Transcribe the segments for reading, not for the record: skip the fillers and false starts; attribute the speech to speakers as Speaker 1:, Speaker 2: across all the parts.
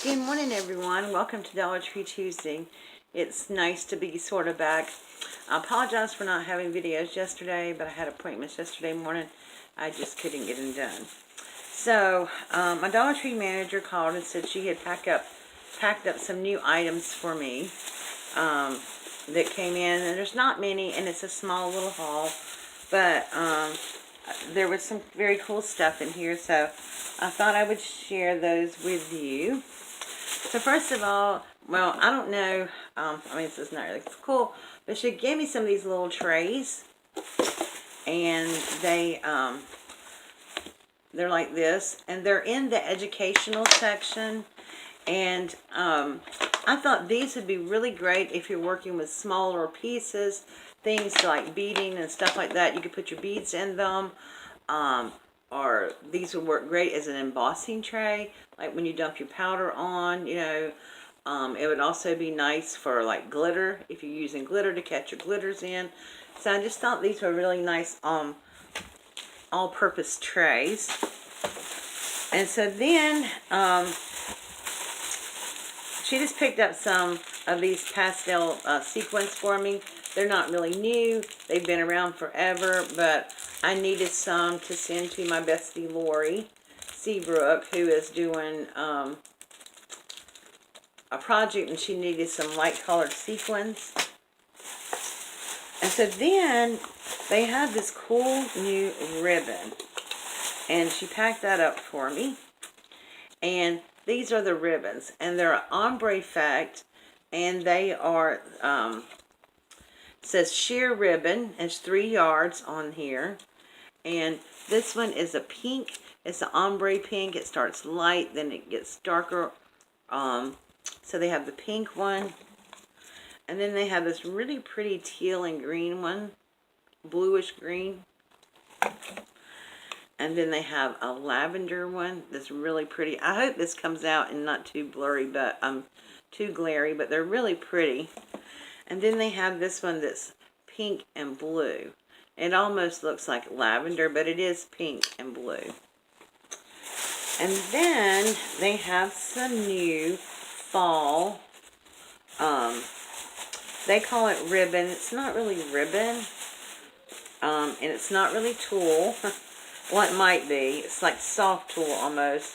Speaker 1: Good morning, everyone. Welcome to Dollar Tree Tuesday. It's nice to be sort of back. I apologize for not having videos yesterday, but I had appointments yesterday morning. I just couldn't get them done. So, my Dollar Tree manager called and said she had packed up some new items for me that came in. And there's not many, and it's a small little haul. But there was some very cool stuff in here, so I thought I would share those with you. So first of all, well, I don't know, this is not really cool, but she gave me some of these little trays, and they're like this, and they're in the educational section, and I thought these would be really great if you're working with smaller pieces, things like beading and stuff like that. You could put your beads in them, or these would work great as an embossing tray, like when you dump your powder on, it would also be nice for like glitter, if you're using glitter to catch your glitters in. So I just thought these were really nice all-purpose trays. And so then she just picked up some of these pastel sequins for me. They're not really new. They've been around forever, but I needed some to send to my bestie Lori Seabrook, who is doing a project, and she needed some light colored sequins. And so then they have this cool new ribbon, and she packed that up for me. And these are the ribbons, and they're ombre effect, and they are it says sheer ribbon. It's 3 yards on here, and this one is a pink. It's an ombre pink. It starts light, then it gets darker. So they have the pink one, and then they have this really pretty teal and green one, bluish green. And then they have a lavender one that's really pretty. I hope this comes out and not too blurry, but too glary, but they're really pretty. And then they have this one that's pink and blue. It almost looks like lavender, but it is pink and blue. And then they have some new fall, they call it ribbon. It's not really ribbon, and it's not really tulle. Well, it might be. It's like soft tulle almost,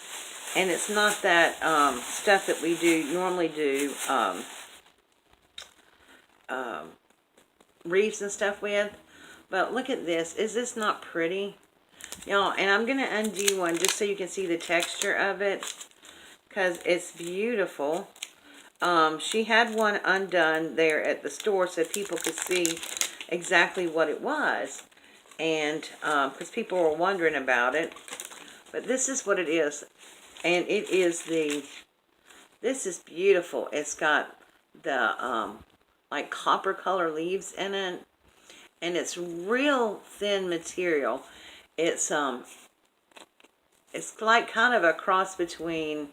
Speaker 1: and it's not that stuff that we normally do wreaths and stuff with. But look at this. Is this not pretty? Y'all, and I'm going to undo one just so you can see the texture of it, because it's beautiful. She had one undone there at the store so people could see exactly what it was. And because people were wondering about it. But this is what it is. And it is this is beautiful. It's got the like copper color leaves in it. And it's real thin material. It's like kind of a cross between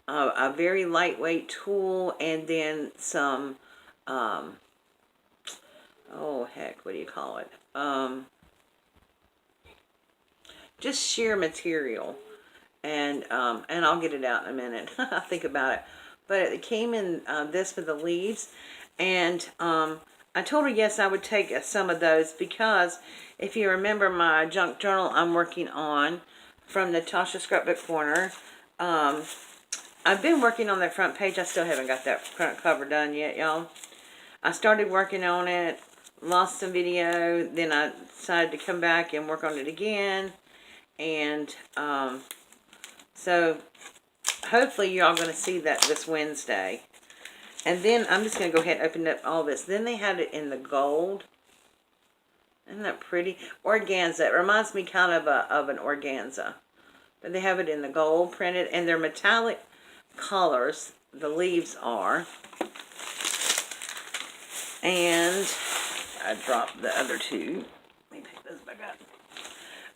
Speaker 1: a very lightweight tulle and then some oh heck, what do you call it? Just sheer material. And I'll get it out in a minute. I'll think about it. But it came in this with the leaves, and I told her yes, I would take some of those, because if you remember my junk journal I'm working on from Natasha Scrapbook Corner, I've been working on that front page. I still haven't got that front cover done yet, y'all. I started working on it, lost some video, then I decided to come back and work on it again, and so hopefully you're all going to see that this Wednesday. And then I'm just going to go ahead and open up all this. Then they had it in the gold. Isn't that pretty? Organza. It reminds me kind of an organza. But they have it in the gold printed. And they're metallic colors. The leaves are. And I dropped the other two. Let me pick those back up.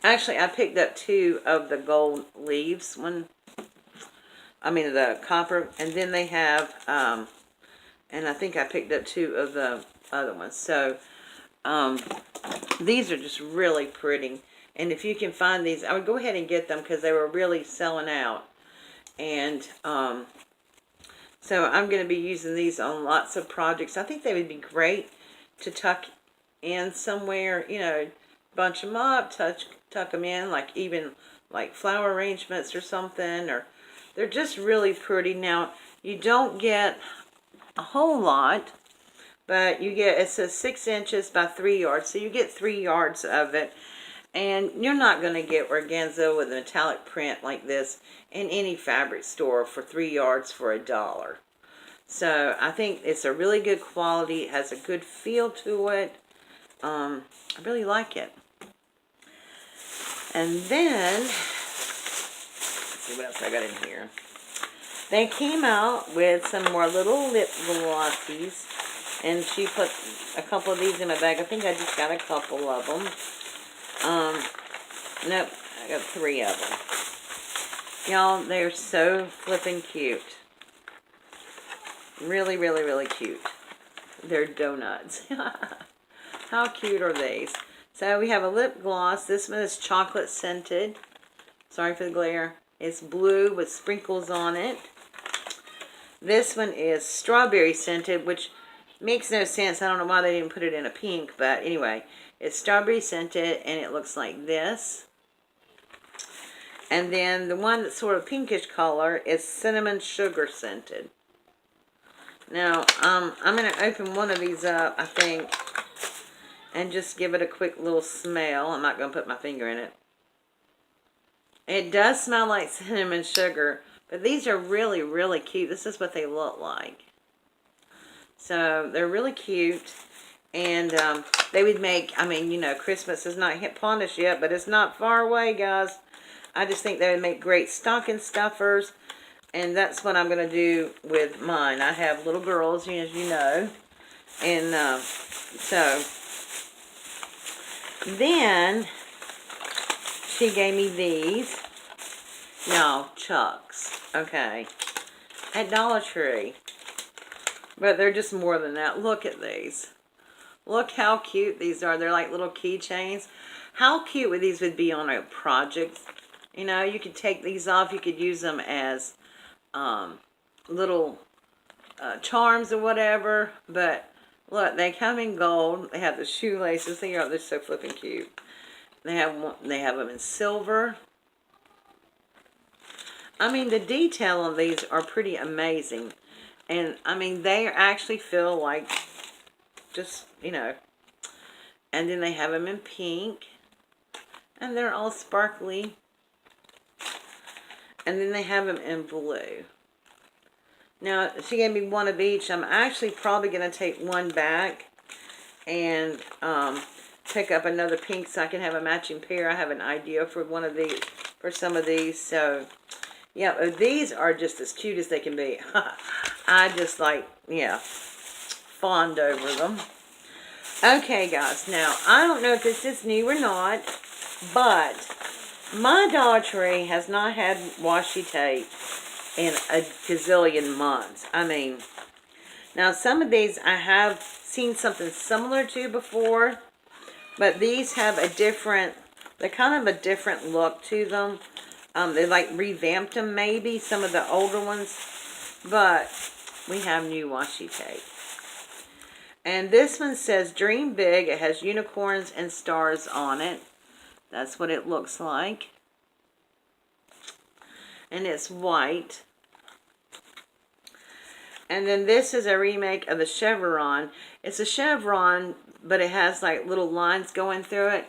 Speaker 1: Actually, I picked up 2 of the gold leaves. The copper. And then they have... and I think I picked up 2 of the other ones. So, these are just really pretty. And if you can find these, I would go ahead and get them, because they were really selling out. And So I'm going to be using these on lots of projects. I think they would be great to tuck in somewhere, you know, bunch them up, tuck them in, like even like flower arrangements or something, or they're just really pretty. Now, you don't get a whole lot, but you get, it says 6 inches by 3 yards, so you get 3 yards of it. And you're not going to get organza with a metallic print like this in any fabric store for 3 yards for $1. So I think it's a really good quality. It has a good feel to it. I really like it. And then, let's see what else I got in here. They came out with some more little lip glossies. And she put a couple of these in my bag. I think I just got a couple of them. Nope, I got 3 of them. Y'all, they're so flippin' cute. Really, really, really cute. They're donuts. How cute are these? So we have a lip gloss. This one is chocolate scented. Sorry for the glare. It's blue with sprinkles on it. This one is strawberry scented, which makes no sense. I don't know why they didn't put it in a pink, but anyway, it's strawberry scented and it looks like this. And then the one that's sort of pinkish color is cinnamon sugar scented. Now, I'm going to open one of these up, I think, and just give it a quick little smell. I'm not going to put my finger in it. It does smell like cinnamon sugar, but these are really, really cute. This is what they look like. So, they're really cute. And they would make, I mean, you know, Christmas is not upon us yet, but it's not far away, guys. I just think they would make great stocking stuffers. And that's what I'm going to do with mine. I have little girls, as you know. And so, then, she gave me these. Y'all, Chucks. Okay. At Dollar Tree. But they're just more than that. Look at these. Look how cute these are. They're like little keychains. How cute would these be on a project? You know, you could take these off. You could use them as little charms or whatever. But look, they come in gold. They have the shoelaces. They're so flipping cute. They have them in silver. I mean, the detail on these are pretty amazing. And, I mean, they actually feel like just, you know. And then they have them in pink. And they're all sparkly. And then they have them in blue. Now, she gave me one of each. I'm actually probably going to take one back and pick up another pink so I can have a matching pair. I have an idea for one of these, for some of these. So, yeah, these are just as cute as they can be. I just like, yeah, fawned over them. Okay, guys. Now, I don't know if this is new or not, but my Dollar Tree has not had washi tape in a gazillion months. I mean, now some of these I have seen something similar to before, but these have a different, they're kind of a different look to them. They like revamped them maybe, some of the older ones, but we have new washi tape. And this one says Dream Big. It has unicorns and stars on it. That's what it looks like. And it's white. And then this is a remake of the chevron. It's a chevron, but it has like little lines going through it.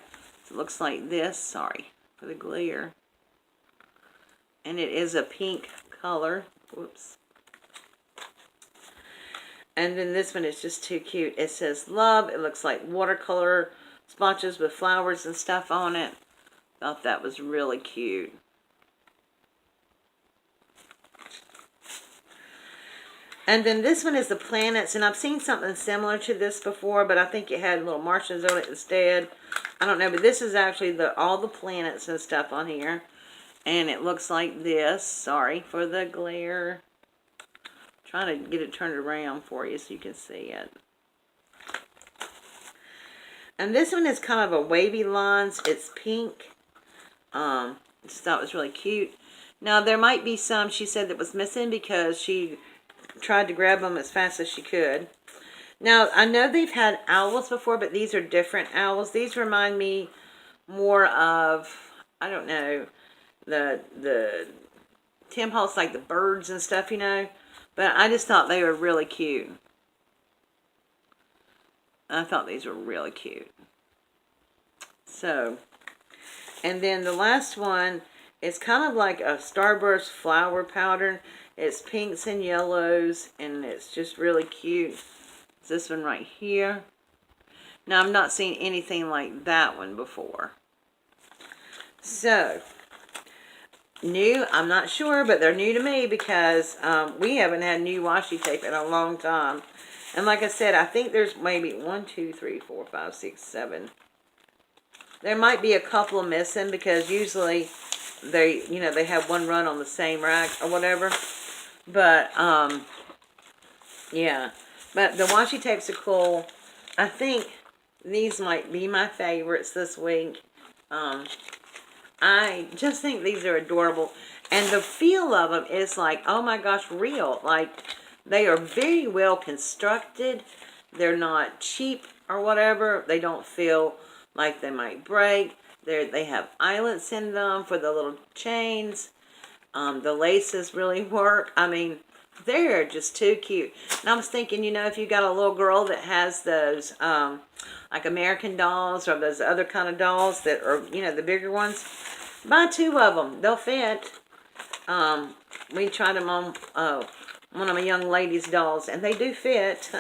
Speaker 1: It looks like this. Sorry for the glare. And it is a pink color. Whoops. And then this one is just too cute. It says love. It looks like watercolor splotches with flowers and stuff on it. Thought that was really cute. And then this one is the planets. And I've seen something similar to this before, but I think it had little Martians on it instead. I don't know, but this is actually all the planets and stuff on here. And it looks like this. Sorry for the glare. Trying to get it turned around for you so you can see it. And this one is kind of a wavy lines. It's pink. I just thought it was really cute. Now, there might be some she said that was missing because she tried to grab them as fast as she could. Now, I know they've had owls before, but these are different owls. These remind me more of, I don't know, the Tim Holtz, like the birds and stuff, you know. But I just thought they were really cute. I thought these were really cute. So, and then the last one is kind of like a Starburst flower pattern. It's pinks and yellows, and it's just really cute. It's this one right here. Now, I've not seen anything like that one before. So, new, I'm not sure, but they're new to me because we haven't had new washi tape in a long time. And like I said, I think there's maybe 1, 2, 3, 4, 5, 6, 7. There might be a couple missing because usually they, you know, they have one run on the same rack or whatever. But, yeah. But the washi tapes are cool. I think these might be my favorites this week. I just think these are adorable. And the feel of them is like, oh my gosh, real. Like, they are very well constructed. They're not cheap or whatever. They don't feel like they might break. They have eyelets in them for the little chains. The laces really work. I mean, they're just too cute. And I was thinking, you know, if you got a little girl that has those, like American dolls or those other kind of dolls that are, you know, the bigger ones, buy 2 of them. They'll fit. We tried them on one of my young ladies' dolls, and they do fit.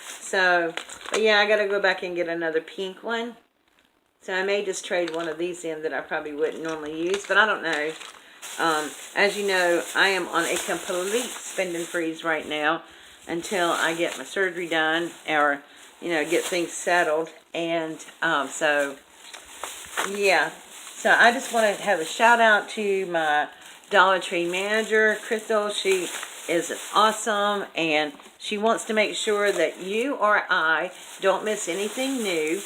Speaker 1: So, but yeah, I got to go back and get another pink one. So I may just trade one of these in that I probably wouldn't normally use, but I don't know. As you know, I am on a complete spending freeze right now until I get my surgery done or, you know, get things settled. And so, yeah. So I just want to have a shout out to my Dollar Tree manager, Crystal. She is awesome, and she wants to make sure that you or I don't miss anything new.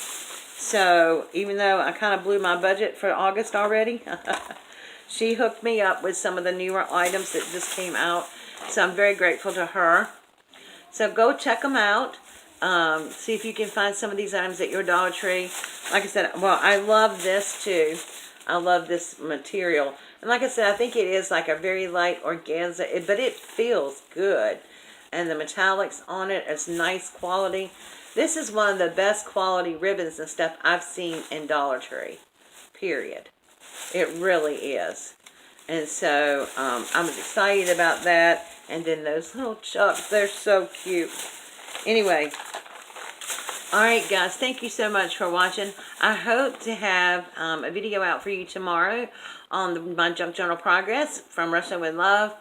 Speaker 1: So even though I kind of blew my budget for August already, she hooked me up with some of the newer items that just came out. So I'm very grateful to her. So go check them out. See if you can find some of these items at your Dollar Tree. Like I said, well, I love this too. I love this material. And like I said, I think it is like a very light organza, but it feels good. And the metallics on it is nice quality. This is one of the best quality ribbons and stuff I've seen in Dollar Tree. Period. It really is. And so, I'm excited about that. And then those little chucks, they're so cute. Anyway, alright guys, thank you so much for watching. I hope to have a video out for you tomorrow on my Junk Journal progress from Wrestling with Love.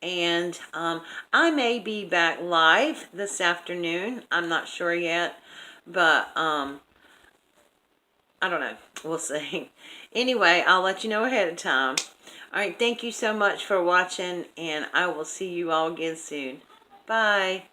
Speaker 1: And I may be back live this afternoon. I'm not sure yet. But, I don't know. We'll see. Anyway, I'll let you know ahead of time. Alright, thank you so much for watching. And I will see you all again soon. Bye.